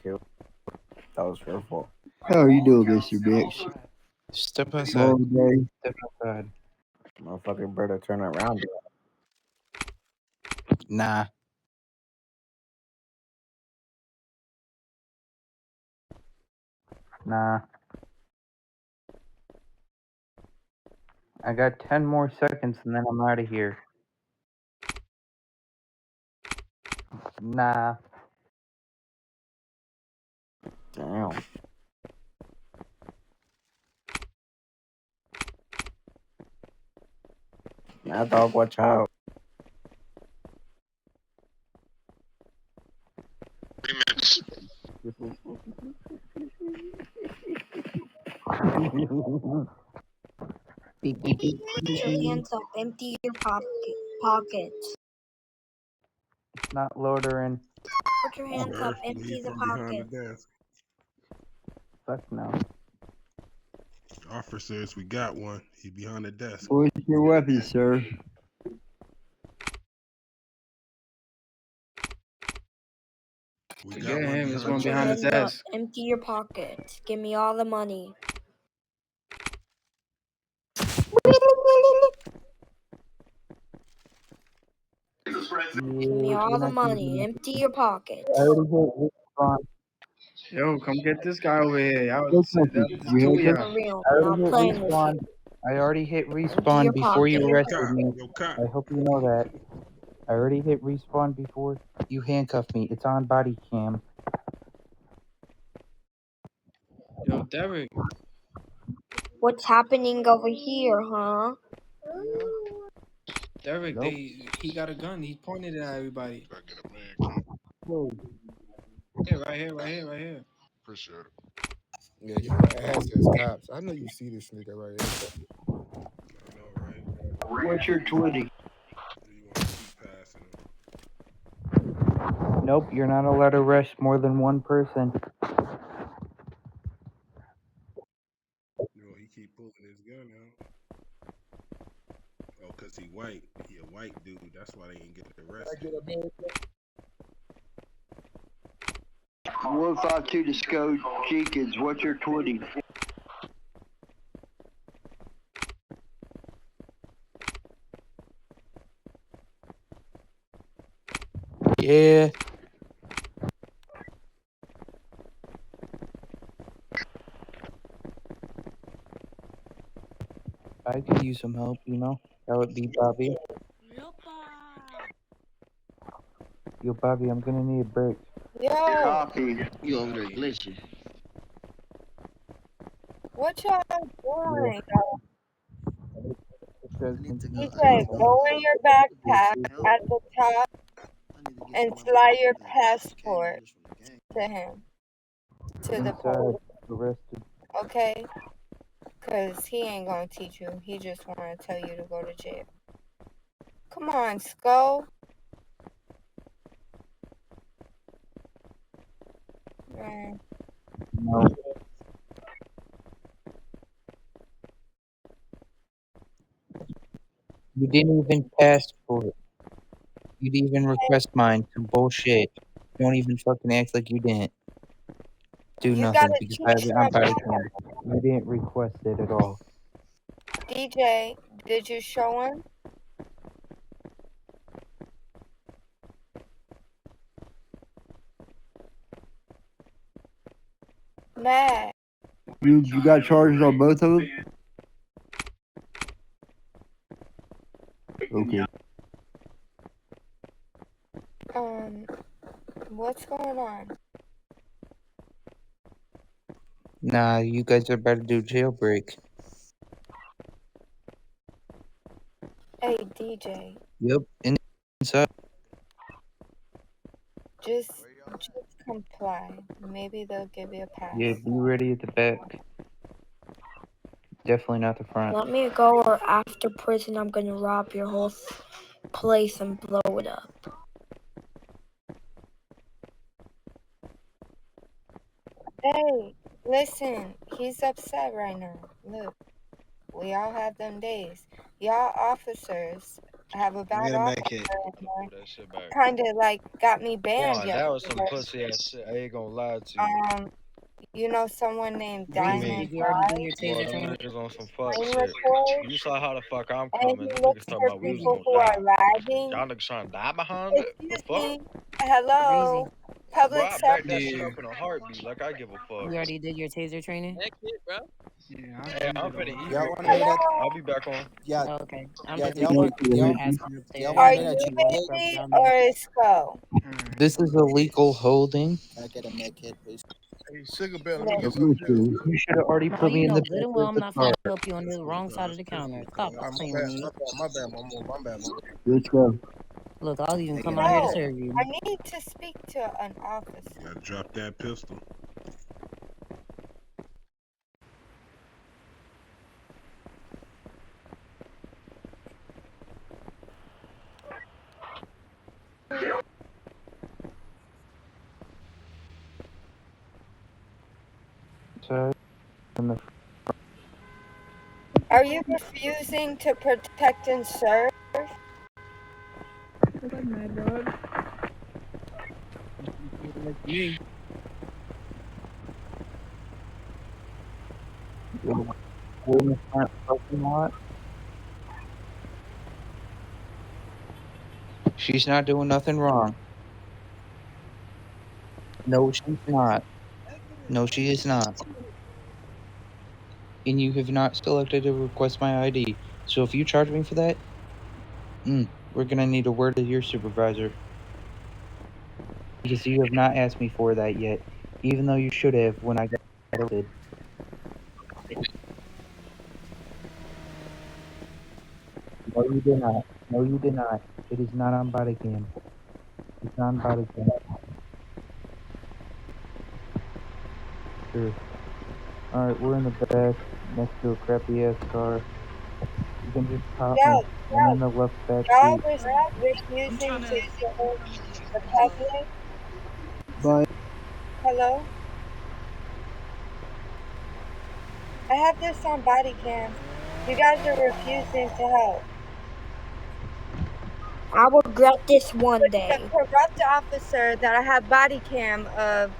killed. That was your fault. How are you doing, Mr. Bitch? Step outside. Long day. Step outside. Motherfucking brother turn around. Nah. Nah. I got 10 more seconds and then I'm out of here. Nah. Damn. Nah, dog, watch out. Put your hands up. Empty your pockets. It's not loading. Put your hands up. Empty the pocket. Fuck no. Officers, we got one. He's behind the desk. Where's your weapon, sir? We To got get one him, there's behind one the behind desk. his Hands up. desk. Empty your pockets. Give me all the money. Give me all the money. Empty your pockets. I already hit respawn. Yo, come get this guy over here. You handcuffed? For real. I I'm not already hit playing with respawn. you. I already hit Empty respawn your before you pocket. arrested Cop, me. yo, cop. I hope you know that. I already hit respawn before you handcuffed me. It's on body cam. Yo, Derek. What's happening over here, huh? Derek, he got a gun. He pointed it at everybody. Yeah, right here. Appreciate it. Yeah, your ass is cops. I know you see this nigga right here. I know, right? What's your 20? You want to keep passing him. Nope, you're not allowed to arrest more than one person. You know, he keep pulling his gun out. Oh, because he white. He a white dude. That's why they ain't get arrested. 152 to Sco Jenkins. What's your 20? Yeah. I could use some help, you know? That would be Bobby. Yo, Bobby, I'm gonna need a break. Yo, Copy. You over there glitching. what y'all doing? He said, go in your backpack at the top and slide your passport to him, to the police, Arrested. okay? Because he ain't going to teach you. He just want to tell you to go to jail. Come on, Skull. Man. No. You didn't even ask for it. You didn't even request mine. Some bullshit. Don't even fucking act like you didn't do You nothing gotta because teach I have it on them. body cam. You didn't request it at all. DJ, did you show him? Matt. You got charges on both of them? Okay. What's going on? Nah, you guys are about to do jailbreak. Hey, DJ. Yep, inside. Just comply. Maybe they'll give you a pass. Yeah, be ready at the back. Definitely not the front. Let me go, or after prison, I'm gonna rob your whole place and blow it up. Hey, listen, he's upset right now. Look, we all have them days. Y'all officers have a bad Get a med officer kit. in there. Put that shit back. Kind of like got me banned Juan, that was some yesterday. pussy ass shit. I ain't gonna lie to you. You know someone named What you Diamond mean? Did you already do Guy? your Boy, taser them training? niggas on some fuck Screen shit. record, You saw how the fuck I'm and coming. he Them looks niggas talking for about we was people gonna who are die. lagging. Y'all niggas trying to die behind it? The Excuse fuck? me. Hello. Boy, Public I back that shit safety. up in a heartbeat like I give a fuck. You already did your taser training? Hey, I'm finna eat Y'all real want to quick. hear that? Hello. I'll be back on. Yeah, Oh, okay. I'm yeah. just Y'all making want, sure. y'all, You're asking if y'all they want Are to hear you that you broke busy down or there. is Sco? This is illegal holding. Can I get a med kit, please? Hey, Sugar Bear, let me get That's Listen. some too. Bluetooth. You should have already No, put me you in know the back good and well of I'm the not car. finna help you on the wrong side of the counter. Stop My playing with bad, me. my bad, my bad, mama. Let's go. Look, I'll even come out here to No, serve you. I need to speak to an officer. You gotta drop that pistol. So, in the Are you refusing to protect and serve? me. We're in the front parking lot. She's not doing nothing wrong. No, she's not. No, she is not. And you have not selected to request my ID. So if you charge me for that, we're gonna need a word of your supervisor. Because you have not asked me for that yet, even though you should have when I got arrested. No, you did not. No, you did not. It is not on body cam. It's on body cam. Sure. Alright, we're in the back, next to a crappy ass car. You can just pop me. I'm in the left back Y'all seat. refusing to serve the public? Bye. Hello? I have this on body cam. You guys are refusing to help. I will regret this one But the day. corrupt officer that I have body cam of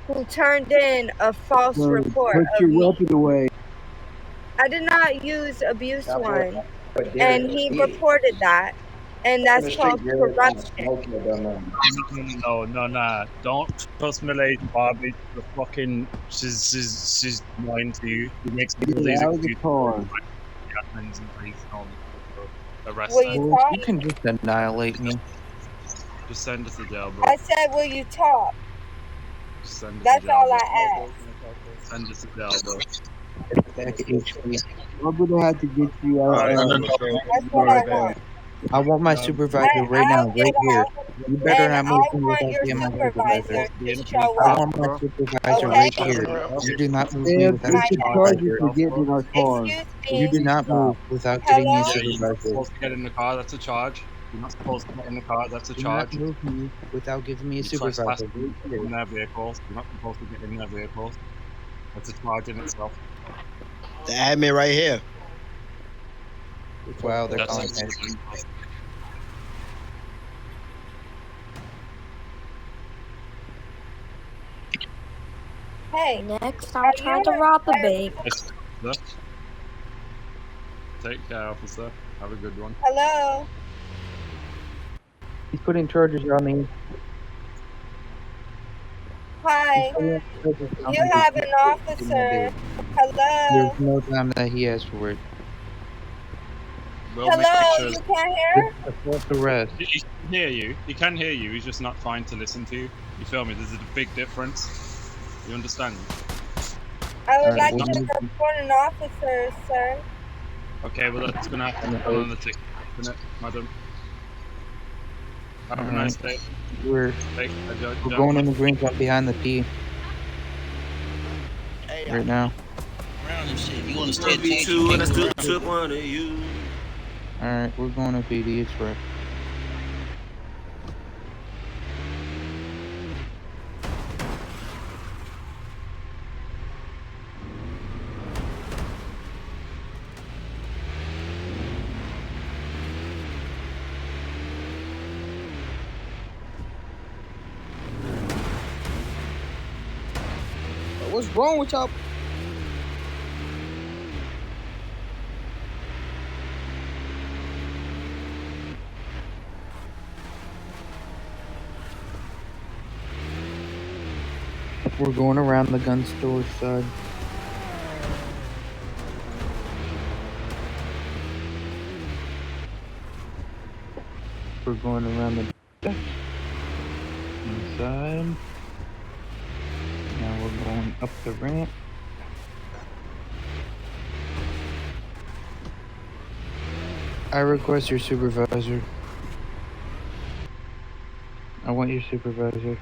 who turned in a false So report put of your me. weapon away. I did not use abuse That boy, one. but And Derek, he he reported that. And in that's the street, called Derek, corruption. No. Don't trust Milady Barbie. The fucking she's lying to you. She makes all Get these out of the excuses. car. Admins and police and all this stuff, so arrest Will her. you Boys, talk? you can just annihilate me. Just send her to jail, bro. I said, will you talk? Just send her to That's jail, all bro. I asked. Send her to jail, bro. Back at HP. I'm gonna have to get you out. Alright, No, That's what I want. I want my no, supervisor right now, I'll get right here. out. You better And not I move in want without your getting my supervisor supervisor. be in to a police show I up. want my bro. supervisor Okay? right here. You do not move me Sam, without we a can My charge you supervisor. for getting in our car. Excuse You me. do not move without getting me a Hello? Yeah, you're not supervisor. supposed to get in the car. That's a charge. You're not supposed to get in the car. That's a Do not charge. move me without giving me a You supervisor. trespassing Right here. on their vehicles. You're not supposed to get in their vehicles. That's a charge in itself. The admin right here. Wow, they're That's calling just it. ridiculous. Hey, Next, are I'll you try to rob a bank. Officer. Take care, officer. Have a good one. hello? He's putting charges on me. Hi. He's putting charges on You me. have an officer. Hello? There's no time that he asked for it. We'll make Hello? sure. You can't hear? This is a false arrest. He can hear you. He can hear you. He's just not trying to listen to you. You feel me? There's a big difference. You understand? I would Alright, like well, to report an officer, sir. Okay, well that's gonna have to be done on the ticket, isn't it, madam? Have a nice day. We're Take care, we're going in the green zone behind the P Hey, right now. around and shit. You want to stay at Me too, and I still took one of you. Alright, we're going to PD. It's right. What's wrong with y'all? We're going around the gun store side. We're going around the inside. Now we're going up the ramp. I request your supervisor. I want your supervisor.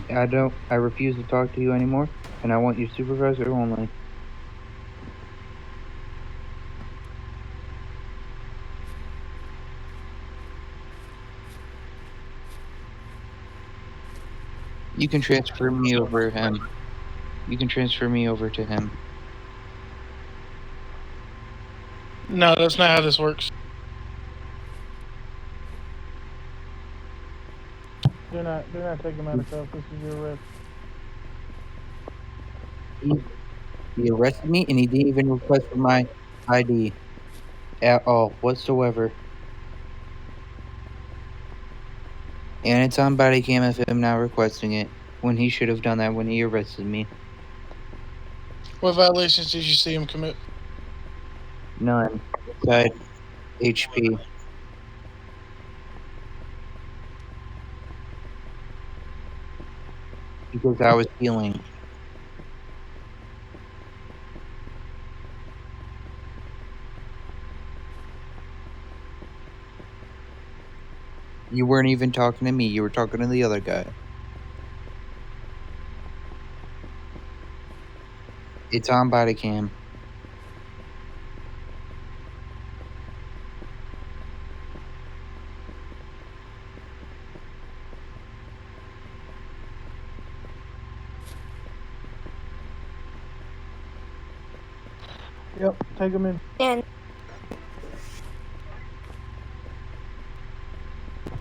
I refuse to talk to you anymore, and I want your supervisor only. You can transfer me over him. You can transfer me over to him. No, that's not how this works. Do not take him out of cuffs. This is your arrest. He arrested me, and he didn't even request for my ID at all whatsoever. And it's on body cam of him now requesting it when he should have done that when he arrested me. What violations did you see him commit? None. Inside HP. Because I was healing. You weren't even talking to me, you were talking to the other guy. It's on body cam. Yep, take him in. And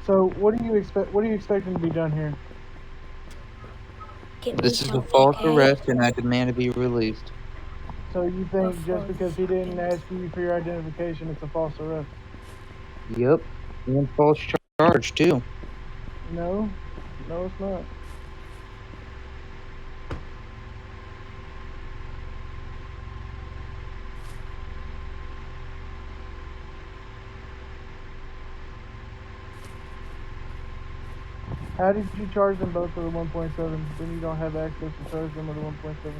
So, what do you expect? What are you expecting to be done here? get me This is a something, false okay? arrest, and I demand to be released. So you think just false. because he didn't ask you for your identification, it's a false arrest? Yep. And false charge, too. No, it's not. How did you charge them both with a 1.7 when you don't have access to charge them with a 1.7?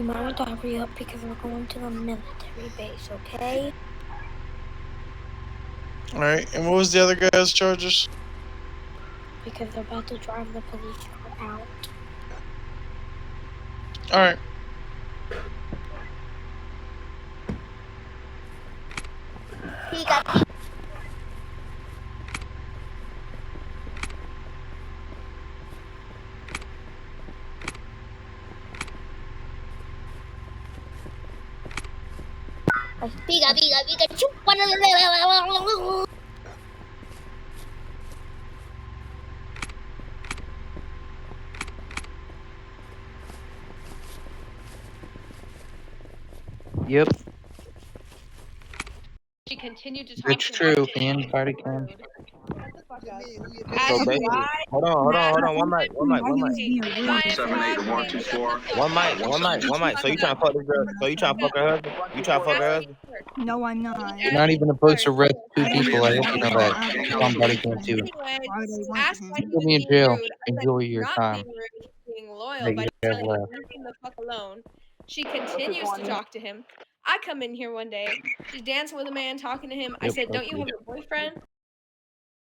You might want to hurry up because we're going to the military base, okay? Alright, and what was the other guy's charges? Because they're about to drive the police car out. Alright. He got Pikachu. Yep. She continued to talk That's to true. him. And body cam. So basically, hold on. One mic. 7-8 to 124. One mic. So you trying to fuck this girl? So you trying to fuck her husband? You trying to fuck her husband? No, I'm not. You're not even supposed to arrest two people. I hope you know that. It's on body cam, too. Asked why he Put was me in being jail. rude. I said, Enjoy he's your not time. being rude, he's being loyal That by you have telling him left. to leave him the fuck alone. She continues to talk to him. I come in here one day. She's dancing with a man, talking to him. I Yep, said, don't you okay. have a boyfriend?